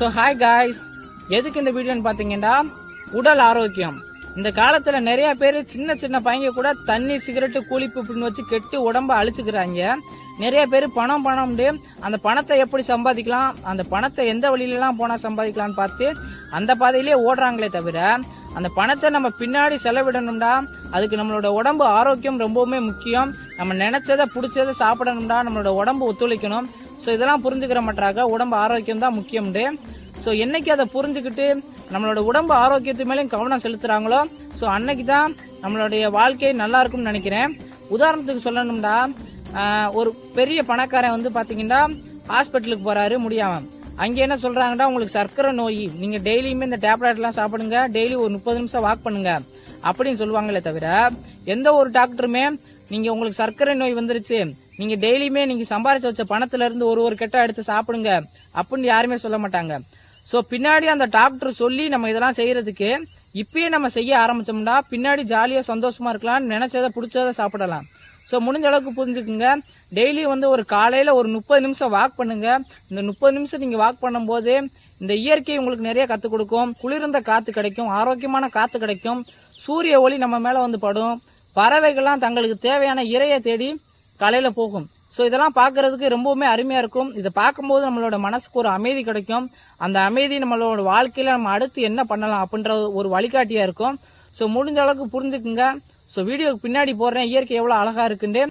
So hi guys, எதுக்கு இந்த வீடியோன்னு பார்த்தீங்கன்னா உடல் ஆரோக்கியம். இந்த காலத்தில் நிறைய பேர் சின்ன சின்ன பையங்க கூட தண்ணி சிகரெட்டு கூலிப்பு இப்படின்னு வச்சு கெட்டு உடம்ப அழிச்சுக்கிறாங்க. நிறைய பேர் பணம் அந்த பணத்தை எப்படி சம்பாதிக்கலாம், அந்த பணத்தை எந்த வழியிலலாம் போனால் சம்பாதிக்கலாம்னு பார்த்து அந்த பாதையிலே ஓடுறாங்களே தவிர அந்த பணத்தை நம்ம பின்னாடி செலவிடணும்டா. அதுக்கு நம்மளோட உடம்பு ஆரோக்கியம் ரொம்பவுமே முக்கியம். நம்ம நினைச்சதை பிடிச்சதை சாப்பிடணும்டா, நம்மளோட உடம்பு ஒத்துழைக்கணும். ஸோ இதெல்லாம் புரிஞ்சுக்கிற மாட்டாங்க. உடம்பு ஆரோக்கியம் தான் முக்கியம்ண்டு. ஸோ என்னைக்கு அதை புரிஞ்சுக்கிட்டு நம்மளோட உடம்பு ஆரோக்கியத்து மேலேயும் கவனம் செலுத்துகிறாங்களோ ஸோ அன்னைக்கு தான் நம்மளுடைய வாழ்க்கை நல்லா இருக்கும்னு நினைக்கிறேன். உதாரணத்துக்கு சொல்லணும்டா, ஒரு பெரிய பணக்காரன் வந்து பார்த்தீங்கன்னா ஹாஸ்பிட்டலுக்கு போகிறாரு முடியாமல். அங்கே என்ன சொல்கிறாங்கடா, உங்களுக்கு சர்க்கரை நோய், நீங்கள் டெய்லியுமே இந்த டேப்லெட்லாம் சாப்பிடுங்க, டெய்லி ஒரு 30 நிமிஷம் வாக் பண்ணுங்க அப்படின்னு சொல்லுவாங்களே தவிர எந்த ஒரு டாக்டருமே நீங்கள் உங்களுக்கு சர்க்கரை நோய் வந்துருச்சு, நீங்கள் டெய்லியுமே நீங்கள் சம்பாரிச்சு வச்ச பணத்துலேருந்து ஒரு கெட்டை எடுத்து சாப்பிடுங்க அப்படின்னு யாருமே சொல்ல மாட்டாங்க. ஸோ பின்னாடி அந்த டாக்டர் சொல்லி நம்ம இதெல்லாம் செய்கிறதுக்கு இப்பயே நம்ம செய்ய ஆரம்பித்தோம்னா பின்னாடி ஜாலியாக சந்தோஷமாக இருக்கலாம், நினச்சதை பிடிச்சதை சாப்பிடலாம். ஸோ முடிஞ்ச அளவுக்கு புரிஞ்சுக்குங்க. டெய்லி வந்து ஒரு காலையில் ஒரு 30 நிமிஷம் வாக் பண்ணுங்க. இந்த 30 நிமிஷம் நீங்கள் வாக் பண்ணும்போது இந்த இயற்கை உங்களுக்கு நிறைய கற்றுக் கொடுக்கும். குளிர்ந்த காற்று கிடைக்கும், ஆரோக்கியமான காற்று கிடைக்கும், சூரிய ஒளி நம்ம மேலே வந்து படும், பறவைகள்லாம் தங்களுக்கு தேவையான இரையை தேடி காலையில் போகும். ஸோ இதெல்லாம் பார்க்கறதுக்கு ரொம்பவுமே அருமையாக இருக்கும். இதை பார்க்கும்போது நம்மளோட மனசுக்கு ஒரு அமைதி கிடைக்கும். அந்த அமைதி நம்மளோட வாழ்க்கையில் நம்ம அடுத்து என்ன பண்ணலாம் அப்படின்ற ஒரு வழிகாட்டியாக இருக்கும். ஸோ முடிஞ்ச அளவுக்கு புரிஞ்சுக்குங்க. ஸோ வீடியோக்கு பின்னாடி போடுறேன் இயற்கை எவ்வளோ அழகாக இருக்குன்னு.